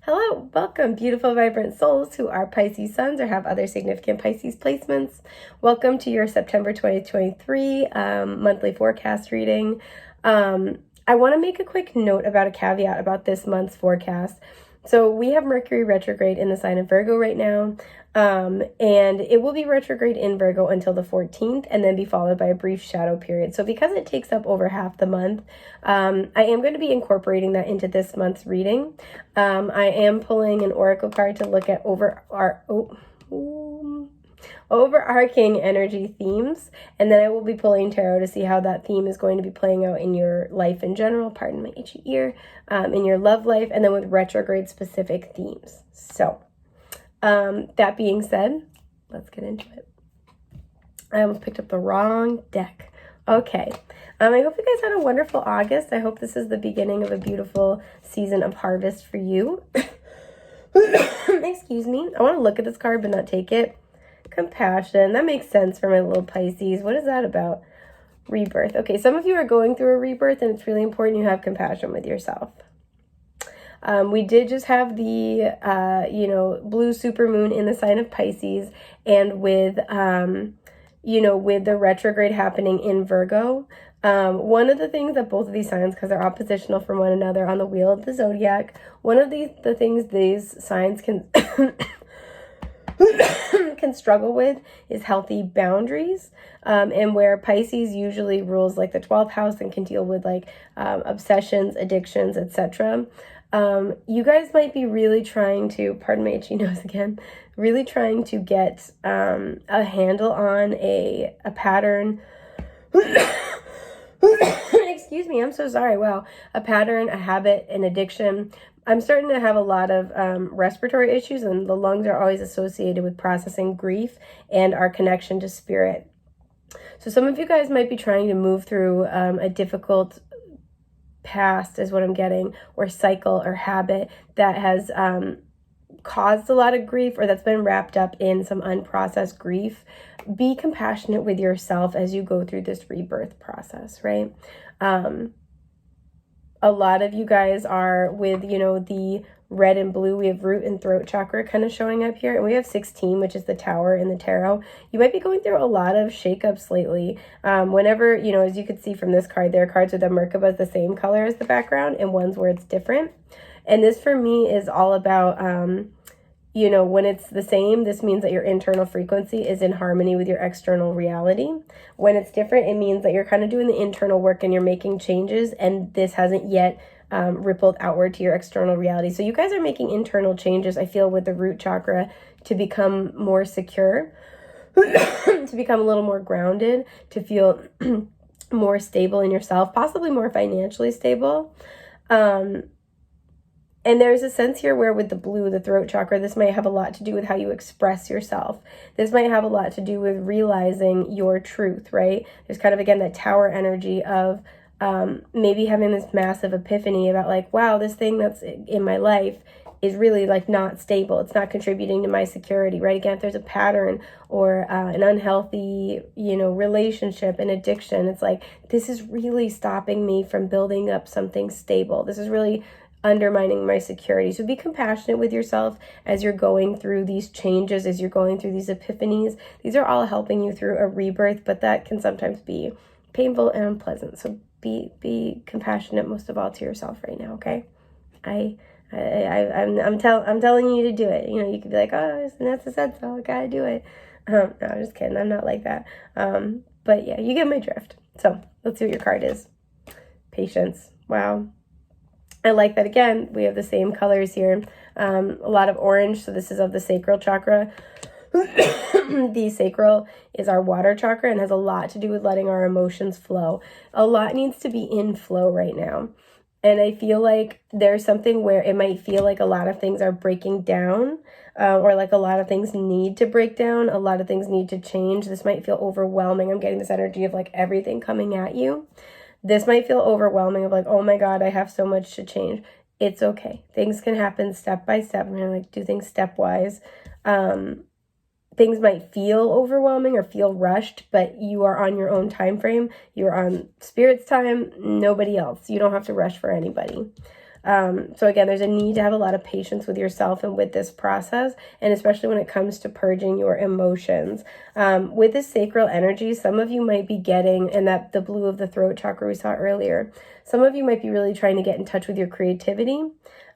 Hello, welcome, beautiful, vibrant souls who are Pisces suns or have other significant Pisces placements. Welcome to your September 2023 monthly forecast reading. I want to make a quick note about a caveat about this month's forecast. So we have Mercury retrograde in the sign of Virgo right now, and it will be retrograde in Virgo until the 14th and then be followed by a brief shadow period. So because it takes up over half the month, I am going to be incorporating that into this month's reading. I am pulling an oracle card to look at overarching energy themes, and then I will be pulling tarot to see how that theme is going to be playing out in your life in general, pardon my itchy ear, in your love life, and then with retrograde specific themes. So that being said, let's get into it. I almost picked up the wrong deck. Okay. I hope you guys had a wonderful August. I hope this is the beginning of a beautiful season of harvest for you. Excuse me. I want to look at this card but not take it. Compassion. That makes sense for my little Pisces. What is that about? Rebirth. Okay, some of you are going through a rebirth, and it's really important you have compassion with yourself. We did just have the, blue supermoon in the sign of Pisces, and with, with the retrograde happening in Virgo, one of the things that both of these signs, because they're oppositional from one another on the wheel of the zodiac, one of the things these signs can can struggle with is healthy boundaries, and where Pisces usually rules like the 12th house and can deal with like obsessions, addictions, etc. You guys might be really trying to, pardon my itchy nose again, really trying to get a handle on a pattern. Excuse me, I'm so sorry. Wow. A pattern, a habit, an addiction. I'm starting to have a lot of respiratory issues, and the lungs are always associated with processing grief and our connection to spirit. So some of you guys might be trying to move through a difficult past is what I'm getting, or cycle or habit that has caused a lot of grief, or that's been wrapped up in some unprocessed grief. Be compassionate with yourself as you go through this rebirth process, right? A lot of you guys are with, the red and blue. We have root and throat chakra kind of showing up here. And we have 16, which is the tower in the tarot. You might be going through a lot of shakeups lately. Whenever, as you could see from this card, there are cards with the Merkaba the same color as the background and ones where it's different. And this for me is all about, when it's the same, this means that your internal frequency is in harmony with your external reality. When it's different, it means that you're kind of doing the internal work and you're making changes, and this hasn't yet rippled outward to your external reality. So you guys are making internal changes, I feel, with the root chakra to become more secure, to become a little more grounded, to feel more stable in yourself, possibly more financially stable. And there's a sense here where with the blue, the throat chakra, this might have a lot to do with how you express yourself. This might have a lot to do with realizing your truth, right? There's kind of, again, that tower energy of maybe having this massive epiphany about like, wow, this thing that's in my life is really like not stable. It's not contributing to my security, right? Again, if there's a pattern or an unhealthy, relationship, an addiction, it's like, this is really stopping me from building up something stable. This is really undermining my security. So be compassionate with yourself as you're going through these changes, as you're going through these epiphanies. These are all helping you through a rebirth, but that can sometimes be painful and unpleasant. So be compassionate most of all to yourself right now, okay? I'm telling you to do it. You could be like, oh, Vanessa said so, I gotta do it. No, I'm just kidding. I'm not like that. But yeah, you get my drift. So let's see what your card is. Patience. Wow. I like that. Again, we have the same colors here. A lot of orange. So this is of the sacral chakra. The sacral is our water chakra and has a lot to do with letting our emotions flow. A lot needs to be in flow right now. And I feel like there's something where it might feel like a lot of things are breaking down, or like a lot of things need to break down. A lot of things need to change. This might feel overwhelming. I'm getting this energy of like everything coming at you. This might feel overwhelming of like, oh my God, I have so much to change. It's okay. Things can happen step by step. I'm going to do things stepwise. Things might feel overwhelming or feel rushed, but you are on your own time frame. You're on Spirit's time, nobody else. You don't have to rush for anybody. So again, there's a need to have a lot of patience with yourself and with this process, and especially when it comes to purging your emotions. With this sacral energy, some of you might be getting, and that the blue of the throat chakra we saw earlier, some of you might be really trying to get in touch with your creativity.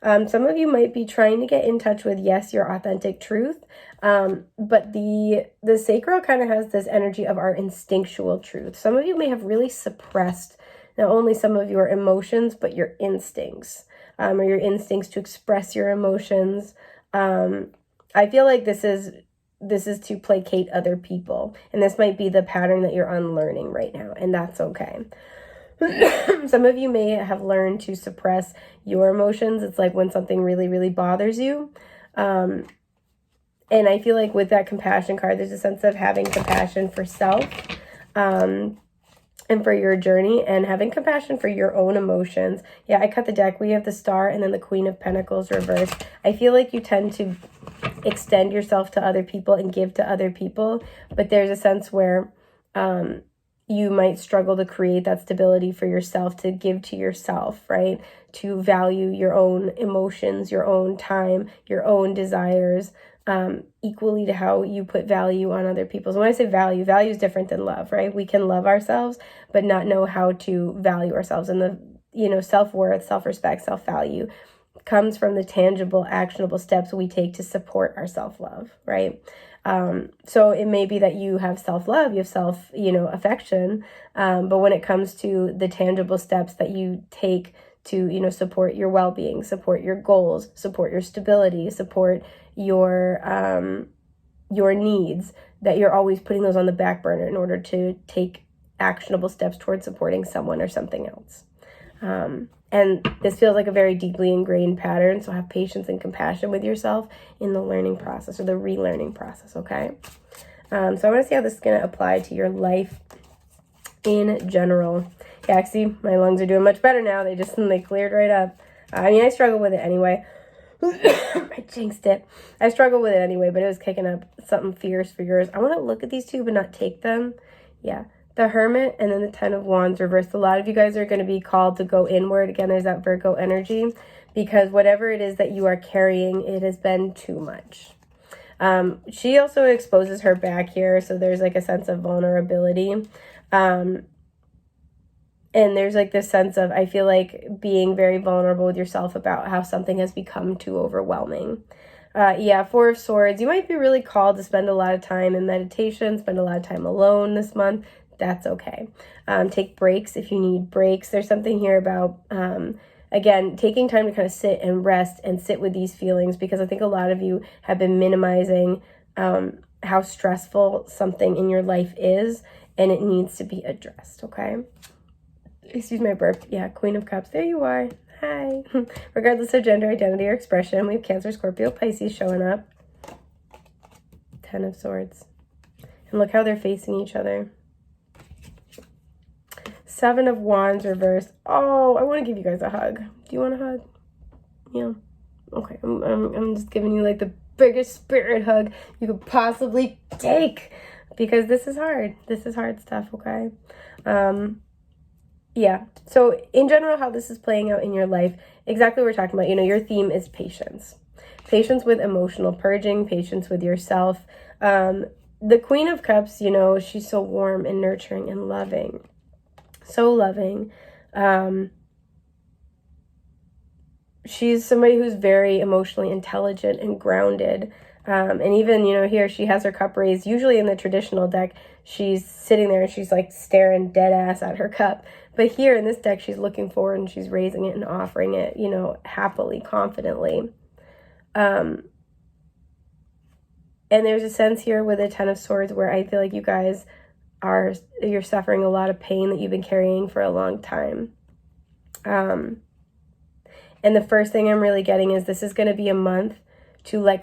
Some of you might be trying to get in touch with, yes, your authentic truth, but the sacral kind of has this energy of our instinctual truth. Some of you may have really suppressed not only some of your emotions, but your instincts, or your instincts to express your emotions. I feel like this is to placate other people, and this might be the pattern that you're unlearning right now, and that's okay. Some of you may have learned to suppress your emotions. It's like when something really, really bothers you. And I feel like with that compassion card, there's a sense of having compassion for self, and for your journey, and having compassion for your own emotions. Yeah, I cut the deck. We have the Star and then the Queen of Pentacles reversed. I feel like you tend to extend yourself to other people and give to other people, but there's a sense where you might struggle to create that stability for yourself, to give to yourself, right? To value your own emotions, your own time, your own desires, equally to how you put value on other people. So when I say value is different than love, right? We can love ourselves, but not know how to value ourselves. And the, self-worth, self-respect, self-value comes from the tangible, actionable steps we take to support our self-love, right? So it may be that you have self-love, you have affection, but when it comes to the tangible steps that you take to, support your well-being, support your goals, support your stability, support your needs, that you're always putting those on the back burner in order to take actionable steps towards supporting someone or something else. And this feels like a very deeply ingrained pattern, so have patience and compassion with yourself in the learning process or the relearning process, okay? So I want to see how this is going to apply to your life in general. Yeah, see, my lungs are doing much better now. They cleared right up. I struggle with it anyway. I jinxed it. I struggle with it anyway, but it was kicking up something fierce for yours. I want to look at these two but not take them. Yeah. The Hermit and then the Ten of Wands reversed. A lot of you guys are going to be called to go inward. Again, there's that Virgo energy, because whatever it is that you are carrying, it has been too much. She also exposes her back here, so there's like a sense of vulnerability. And there's like this sense of, I feel like, being very vulnerable with yourself about how something has become too overwhelming. Four of Swords. You might be really called to spend a lot of time in meditation, spend a lot of time alone this month. That's okay. Take breaks if you need breaks. There's something here about, again, taking time to kind of sit and rest and sit with these feelings, because I think a lot of you have been minimizing how stressful something in your life is, and it needs to be addressed, okay? Excuse my burp. Yeah, Queen of Cups. There you are. Hi. Regardless of gender, identity, or expression, we have Cancer, Scorpio, Pisces showing up. Ten of Swords. And look how they're facing each other. Seven of Wands reversed. Oh, I want to give you guys a hug. Do you want a hug? Yeah. Okay. I'm just giving you like the biggest spirit hug you could possibly take, because this is hard. This is hard stuff, okay? Yeah. So in general, how this is playing out in your life, exactly what we're talking about. Your theme is patience. Patience with emotional purging, patience with yourself. The Queen of Cups, she's so warm and nurturing and loving. So loving. She's somebody who's very emotionally intelligent and grounded. And even, here she has her cup raised. Usually in the traditional deck, she's sitting there and she's like staring dead ass at her cup. But here in this deck, she's looking forward and she's raising it and offering it, happily, confidently. And there's a sense here with the Ten of Swords where I feel like you guys you're suffering a lot of pain that you've been carrying for a long time. And the first thing I'm really getting is this is going to be a month to let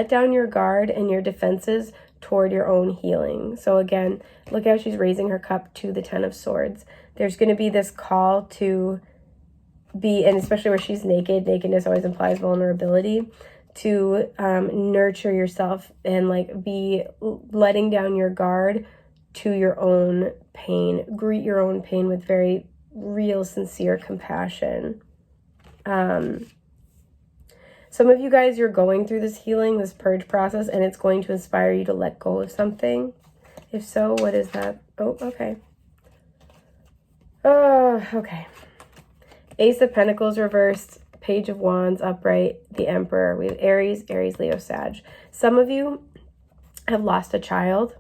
down your guard and your defenses toward your own healing. So again, look how she's raising her cup to the Ten of Swords. There's going to be this call to be, and especially where she's naked, nakedness always implies vulnerability, to nurture yourself and be letting down your guard to your own pain. Greet your own pain with very real, sincere compassion. Some of you guys, you're going through this healing, this purge process, and it's going to inspire you to let go of something. If so, what is that? Oh, okay. Okay. Ace of Pentacles reversed, Page of Wands upright, the Emperor. We have Aries, Leo, Sag. Some of you have lost a child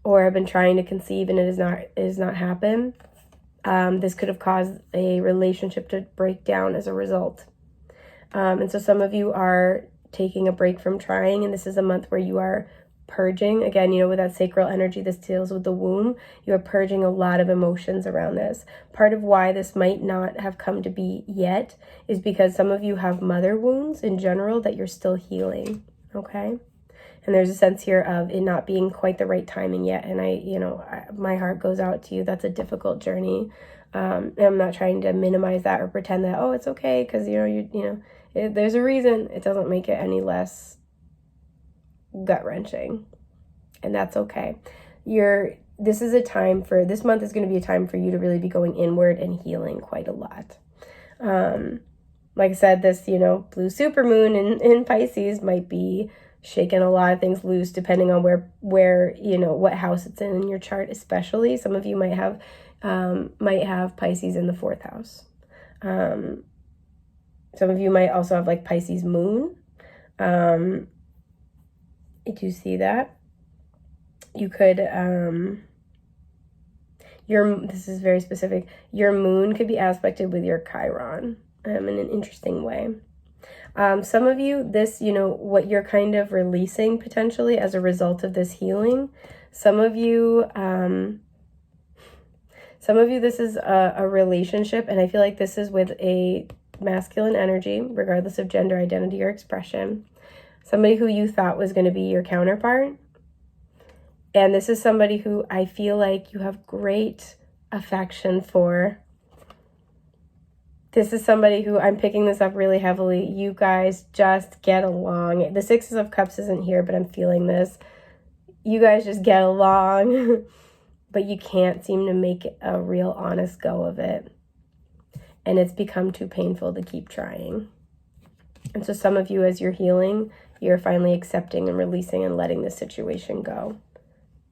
or have been trying to conceive and it has not happened. This could have caused a relationship to break down as a result. And so some of you are taking a break from trying, and this is a month where you are purging. Again, with that sacral energy, this deals with the womb. You are purging a lot of emotions around this. Part of why this might not have come to be yet is because some of you have mother wounds in general that you're still healing, okay? And there's a sense here of it not being quite the right timing yet. And my heart goes out to you. That's a difficult journey. And I'm not trying to minimize that or pretend that, oh, it's okay, because, there's a reason. It doesn't make it any less gut-wrenching, and that's okay. This month is going to be a time for you to really be going inward and healing quite a lot. Like I said, this blue supermoon in Pisces might be shaking a lot of things loose, depending on where what house it's in your chart. Especially some of you might have Pisces in the 4th house. Some of you might also have like Pisces moon. Do you see that? You could, this is very specific. Your moon could be aspected with your Chiron in an interesting way. Some of you, this, what you're kind of releasing potentially as a result of this healing. Some of you, this is a relationship, and I feel like this is with a masculine energy, regardless of gender identity or expression. Somebody who you thought was going to be your counterpart. And this is somebody who I feel like you have great affection for. This is somebody who, I'm picking this up really heavily. You guys just get along. The 6 of Cups isn't here, but I'm feeling this. You guys just get along, but you can't seem to make a real honest go of it. And it's become too painful to keep trying. And so some of you, as you're healing, you're finally accepting and releasing and letting this situation go.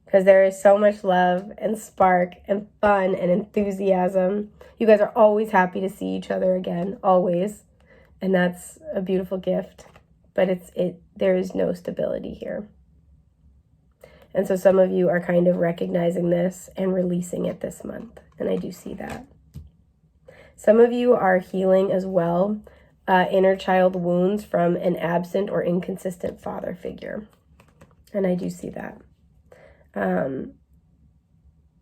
Because there is so much love and spark and fun and enthusiasm. You guys are always happy to see each other again, always. And that's a beautiful gift. But there is no stability here. And so some of you are kind of recognizing this and releasing it this month. And I do see that. Some of you are healing as well, inner child wounds from an absent or inconsistent father figure. And I do see that.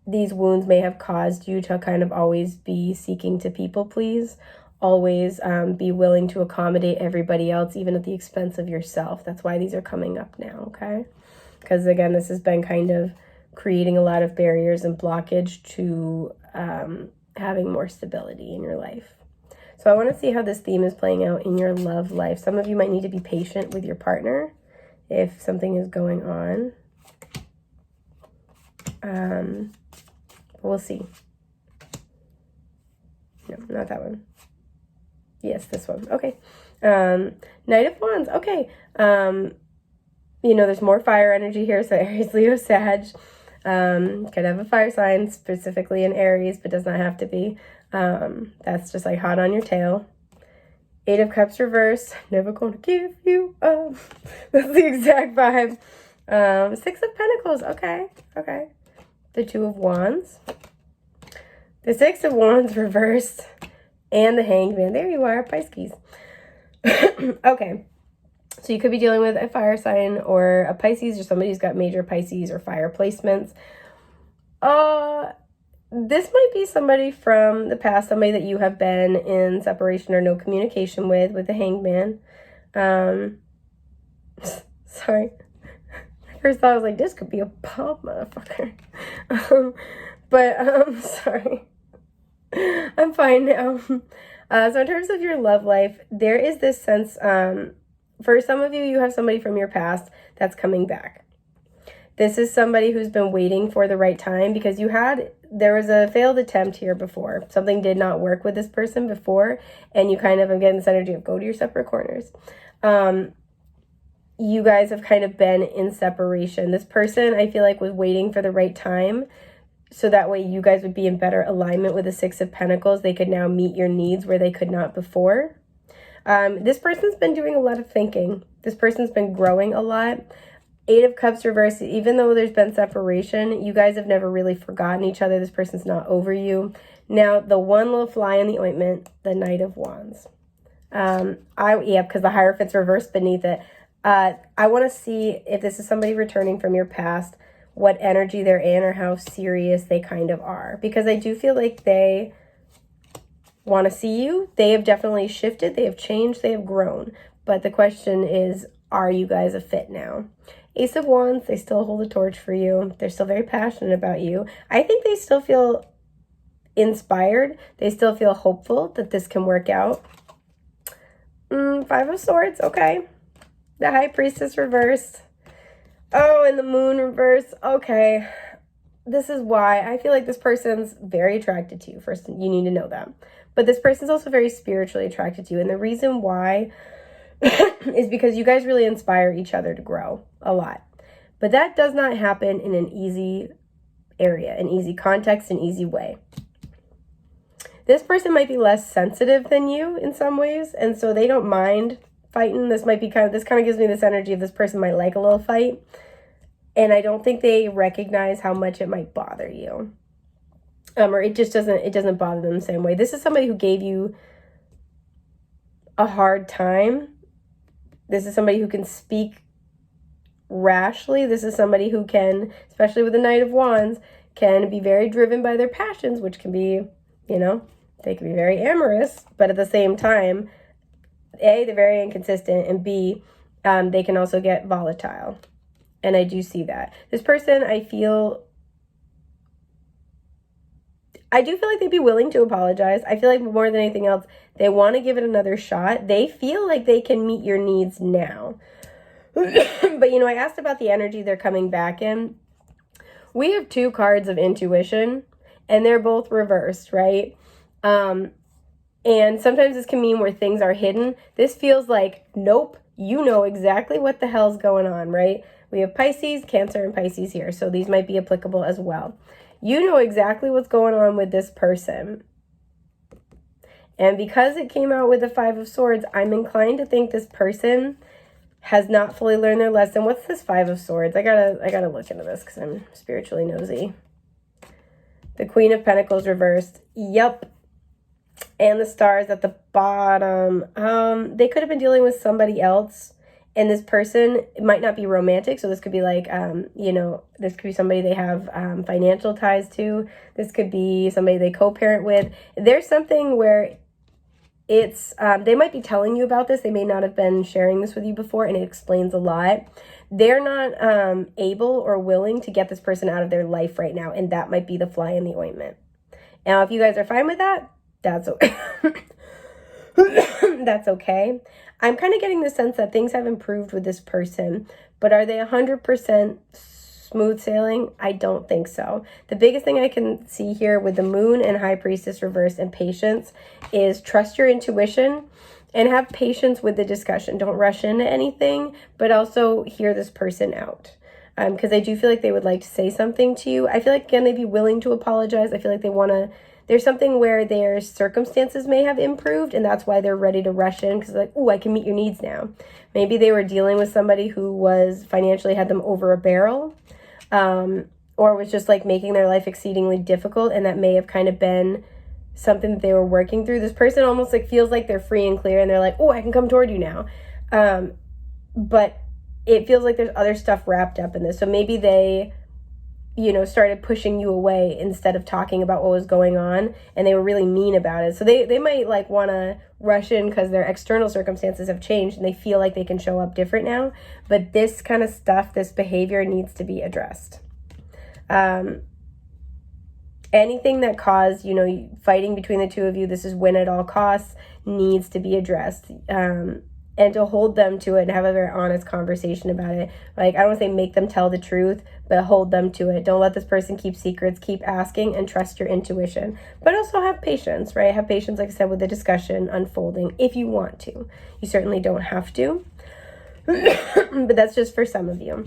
These wounds may have caused you to kind of always be seeking to people please, always be willing to accommodate everybody else, even at the expense of yourself. That's why these are coming up now, okay? Because again, this has been kind of creating a lot of barriers and blockage to having more stability in your life. So I want to see how this theme is playing out in your love life. Some of you might need to be patient with your partner if something is going on. We'll see. No, not that one. Yes, this one. Okay. Knight of Wands. Okay. There's more fire energy here. So Aries, Leo, Sag. Could have a fire sign, specifically in Aries, but does not have to be. That's just like hot on your tail. 8 of Cups reverse. Never gonna give you up. That's the exact vibe. 6 of Pentacles. Okay. The 2 of Wands. The 6 of Wands reversed. And the Hanged Man. There you are, Pisces. Okay. So you could be dealing with a fire sign or a Pisces or somebody who's got major Pisces or fire placements. This might be somebody from the past, somebody that you have been in separation or no communication with the Hanged Man. Sorry. First thought I was like, this could be a bomb, motherfucker. Sorry. I'm fine now. So in terms of your love life, there is this sense, for some of you, you have somebody from your past that's coming back. This is somebody who's been waiting for the right time, because there was a failed attempt here before. Something did not work with this person before, and you kind of, I'm getting this energy of go to your separate corners. You guys have kind of been in separation. This person, I feel like, was waiting for the right time, so that way you guys would be in better alignment with the Six of Pentacles. They could now meet your needs where they could not before. This person's been doing a lot of thinking. This person's been growing a lot. Eight of Cups reversed. Even though there's been separation, you guys have never really forgotten each other. This person's not over you. Now, the one little fly in the ointment, the Knight of Wands. Because the Hierophant's reversed beneath it. I want to see if this is somebody returning from your past, what energy they're in, or how serious they kind of are. Because I do feel like they want to see you. They have definitely shifted. They have changed. They have grown. But the question is, are you guys a fit now? Ace of Wands, they still hold a torch for you. They're still very passionate about you. I think they still feel inspired. They still feel hopeful that this can work out. Five of Swords, okay. The High Priestess reversed. Oh, and the Moon reversed. Okay. This is why I feel like this person's very attracted to you. First, you need to know that. But this person's also very spiritually attracted to you. And the reason why is because you guys really inspire each other to grow a lot. But that does not happen in an easy area, an easy context, an easy way. This person might be less sensitive than you in some ways, and so they don't mind fighting. This kind of gives me this energy of this person might like a little fight. And I don't think they recognize how much it might bother you. Or it doesn't bother them the same way. This is somebody who gave you a hard time. This is somebody who can speak rashly. This is somebody who can, especially with the Knight of Wands, can be very driven by their passions, which can be, they can be very amorous, but at the same time, A, they're very inconsistent, and B, they can also get volatile. And I do see that. This person, I do feel like they'd be willing to apologize. I feel like more than anything else, they want to give it another shot. They feel like they can meet your needs now. But, I asked about the energy they're coming back in. We have two cards of intuition, and they're both reversed, right? And sometimes this can mean where things are hidden. This feels like, nope, you know exactly what the hell's going on, right? We have Pisces, Cancer, and Pisces here, so these might be applicable as well. You know exactly what's going on with this person. And because it came out with the Five of Swords, I'm inclined to think this person has not fully learned their lesson. What's this Five of Swords? I gotta look into this because I'm spiritually nosy. The Queen of Pentacles reversed. Yep. And the stars at the bottom. They could have been dealing with somebody else. And this person, it might not be romantic. So this could be like, this could be somebody they have financial ties to. This could be somebody they co-parent with. There's something where it's, they might be telling you about this. They may not have been sharing this with you before, and it explains a lot. They're not able or willing to get this person out of their life right now. And that might be the fly in the ointment. Now, if you guys are fine with that, that's okay. That's okay. I'm kind of getting the sense that things have improved with this person, but are they 100% smooth sailing? I don't think so. The biggest thing I can see here with the Moon and High Priestess reverse and patience is trust your intuition and have patience with the discussion. Don't rush into anything, but also hear this person out. Because I do feel like they would like to say something to you. I feel like, again, they'd be willing to apologize. I feel like they want to. There's something where their circumstances may have improved, and that's why they're ready to rush in, because like, I can meet your needs now. Maybe they were dealing with somebody who was financially had them over a barrel, or was just like making their life exceedingly difficult, and that may have kind of been something that they were working through. This person almost like feels like they're free and clear, and they're like, I can come toward you now. But it feels like there's other stuff wrapped up in this. So maybe they started pushing you away instead of talking about what was going on, and they were really mean about it. So they might like want to rush in because their external circumstances have changed and they feel like they can show up different now. But this kind of stuff, this behavior needs to be addressed. Anything that caused, fighting between the two of you, this is win at all costs, needs to be addressed. And and to hold them to it and have a very honest conversation about it. Like, I don't want to say make them tell the truth, but hold them to it. Don't let this person keep secrets. Keep asking and trust your intuition. But also have patience, right? Have patience, like I said, with the discussion unfolding if you want to. You certainly don't have to. But that's just for some of you.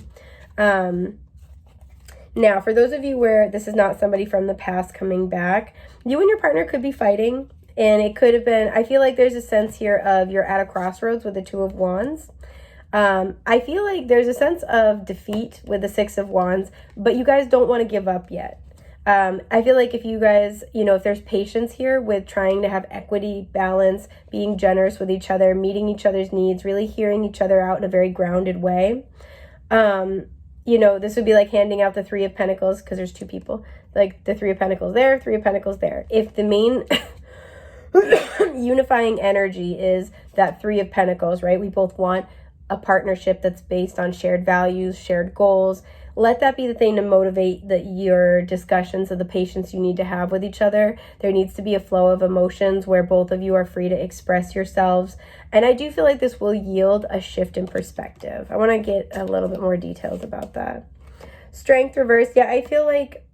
Now, for those of you where this is not somebody from the past coming back, you and your partner could be fighting. And it could have been, I feel like there's a sense here of you're at a crossroads with the Two of Wands. I feel like there's a sense of defeat with the Six of Wands, but you guys don't want to give up yet. I feel like if you guys, if there's patience here with trying to have equity, balance, being generous with each other, meeting each other's needs, really hearing each other out in a very grounded way. This would be like handing out the Three of Pentacles, because there's two people, like the Three of Pentacles there, Three of Pentacles there. If the main unifying energy is that Three of Pentacles, right? We both want a partnership that's based on shared values, shared goals. Let that be the thing to motivate your discussions of the patience you need to have with each other. There needs to be a flow of emotions where both of you are free to express yourselves. And I do feel like this will yield a shift in perspective. I want to get a little bit more details about that. Strength reverse. Yeah, I feel like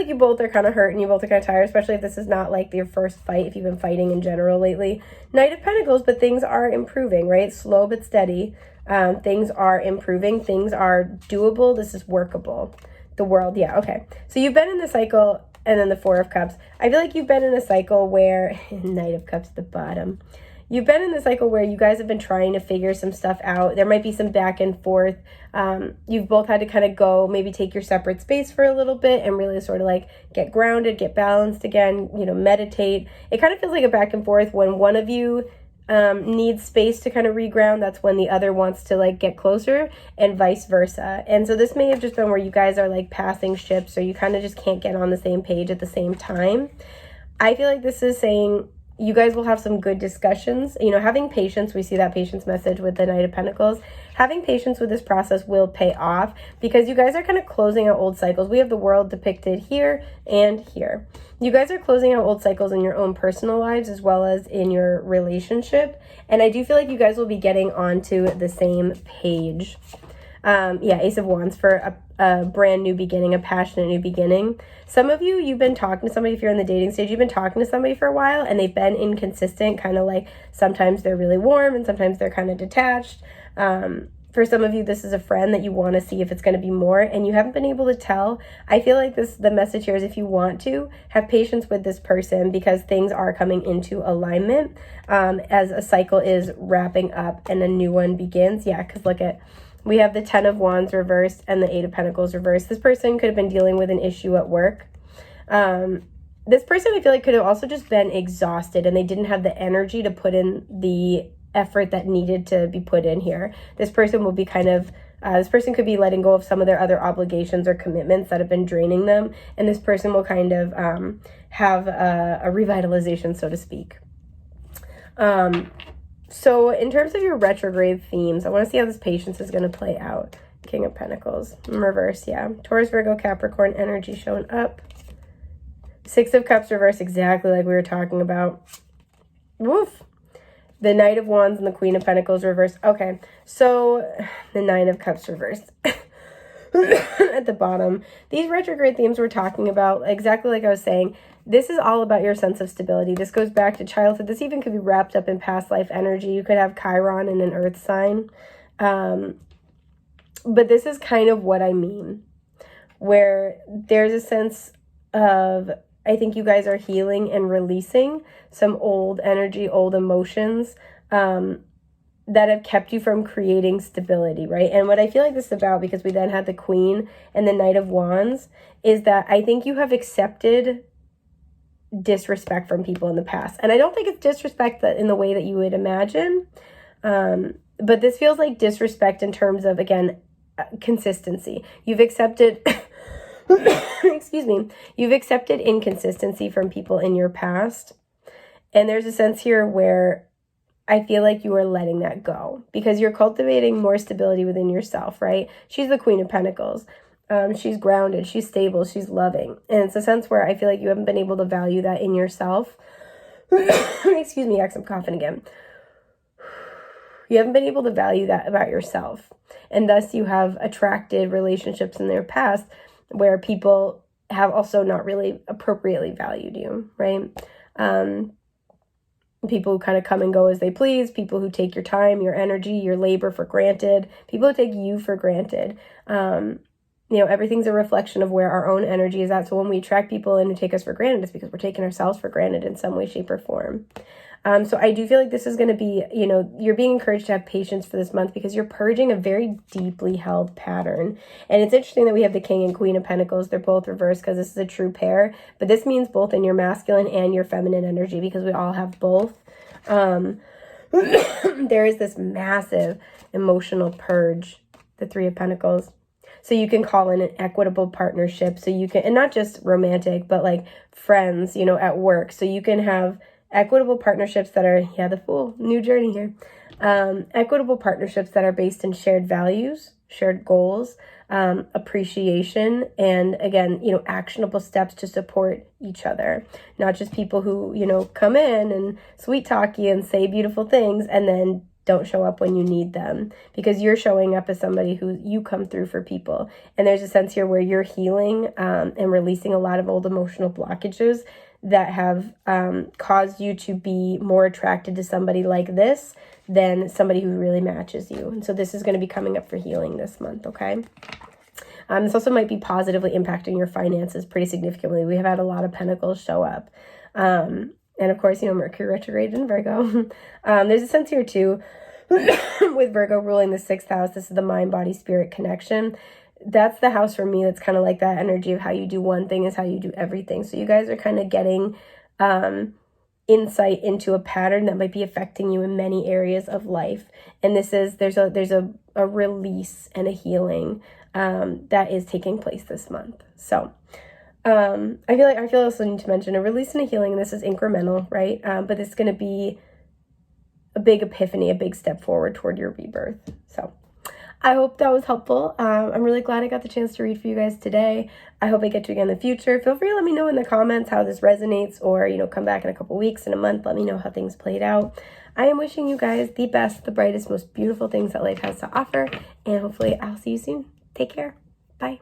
you both are kind of hurt and you both are kind of tired, especially if this is not like your first fight, if you've been fighting in general lately. Knight of Pentacles, but things are improving, right? Slow but steady. Things are improving. Things are doable. This is workable. The World. Yeah, okay. So you've been in the cycle, and then the Four of Cups. I feel like you've been in a cycle where, Knight of Cups at the bottom. You've been in the cycle where you guys have been trying to figure some stuff out. There might be some back and forth. You've both had to kind of go, maybe take your separate space for a little bit and really sort of like get grounded, get balanced again, meditate. It kind of feels like a back and forth when one of you needs space to kind of reground. That's when the other wants to like get closer, and vice versa. And so this may have just been where you guys are like passing ships, or you kind of just can't get on the same page at the same time. I feel like this is saying you guys will have some good discussions. Having patience, we see that patience message with the Knight of Pentacles. Having patience with this process will pay off because you guys are kind of closing out old cycles. We have the World depicted here and here. You guys are closing out old cycles in your own personal lives as well as in your relationship. And I do feel like you guys will be getting onto the same page. Ace of Wands for a brand new beginning, a passionate new beginning. Some of you, you've been talking to somebody, if you're in the dating stage, you've been talking to somebody for a while and they've been inconsistent, kind of like sometimes they're really warm and sometimes they're kind of detached. For some of you, this is a friend that you want to see if it's going to be more and you haven't been able to tell. I feel like the message here is if you want to, have patience with this person because things are coming into alignment as a cycle is wrapping up and a new one begins. Yeah, because look at, we have the 10 of Wands reversed and the 8 of Pentacles reversed. This person could have been dealing with an issue at work. This person, I feel like, could have also just been exhausted and they didn't have the energy to put in the effort that needed to be put in here. This person will be this person could be letting go of some of their other obligations or commitments that have been draining them. And this person will kind of have a revitalization, so to speak. So in terms of your retrograde themes, I want to see how this patience is going to play out. King of Pentacles in reverse, yeah. Taurus, Virgo, Capricorn energy showing up. Six of Cups reverse, exactly like we were talking about. Woof. The Knight of Wands and the Queen of Pentacles reverse. Okay, so the Nine of Cups reversed. At the bottom. These retrograde themes we're talking about, exactly like I was saying, this is all about your sense of stability. This goes back to childhood. This even could be wrapped up in past life energy. You could have Chiron in an earth sign. But this is kind of what I mean, where there's a sense of, I think you guys are healing and releasing some old energy, old emotions that have kept you from creating stability, right? And what I feel like this is about, because we then had the Queen and the Knight of Wands, is that I think you have accepted disrespect from people in the past. And I don't think it's disrespect that in the way that you would imagine, but this feels like disrespect in terms of, again, consistency. You've accepted... excuse me, you've accepted inconsistency from people in your past. And there's a sense here where I feel like you are letting that go because you're cultivating more stability within yourself, right? She's the Queen of Pentacles. She's grounded, she's stable, she's loving. And it's a sense where I feel like you haven't been able to value that in yourself. Excuse me, I'm coughing again. you haven't been able to value that about yourself. And thus you have attracted relationships in their past where people have also not really appropriately valued you, right? People who kind of come and go as they please, people who take your time, your energy, your labor for granted, people who take you for granted. Everything's a reflection of where our own energy is at. So when we attract people in who take us for granted, it's because we're taking ourselves for granted in some way, shape, or form. So I do feel like this is going to be, you're being encouraged to have patience for this month because you're purging a very deeply held pattern. And it's interesting that we have the King and Queen of Pentacles. They're both reversed because this is a true pair. But this means both in your masculine and your feminine energy because we all have both. There is this massive emotional purge, the Three of Pentacles. So you can call in an equitable partnership. So you can, and not just romantic, but like friends, at work. So you can have equitable partnerships that are, the Fool, new journey here. Equitable partnerships that are based in shared values, shared goals, appreciation, and again, actionable steps to support each other. Not just people who, come in and sweet talk you and say beautiful things and then don't show up when you need them, because you're showing up as somebody who you come through for people. And there's a sense here where you're healing and releasing a lot of old emotional blockages that have caused you to be more attracted to somebody like this than somebody who really matches you. And so this is going to be coming up for healing this month, okay? This also might be positively impacting your finances pretty significantly. We have had a lot of pentacles show up. And of course, Mercury retrograde in Virgo. There's a sense here too, with Virgo ruling the 6th house. This is the mind, body, spirit connection. That's the house for me. That's kind of like that energy of how you do one thing is how you do everything. So you guys are kind of getting insight into a pattern that might be affecting you in many areas of life. And there's a release and a healing that is taking place this month. So I feel also need to mention a release and a healing. This is incremental, right? But it's going to be a big epiphany, a big step forward toward your rebirth. So I hope that was helpful. I'm really glad I got the chance to read for you guys today. I hope I get to again in the future. Feel free to let me know in the comments how this resonates, or, come back in a couple weeks, in a month. Let me know how things played out. I am wishing you guys the best, the brightest, most beautiful things that life has to offer. And hopefully I'll see you soon. Take care. Bye.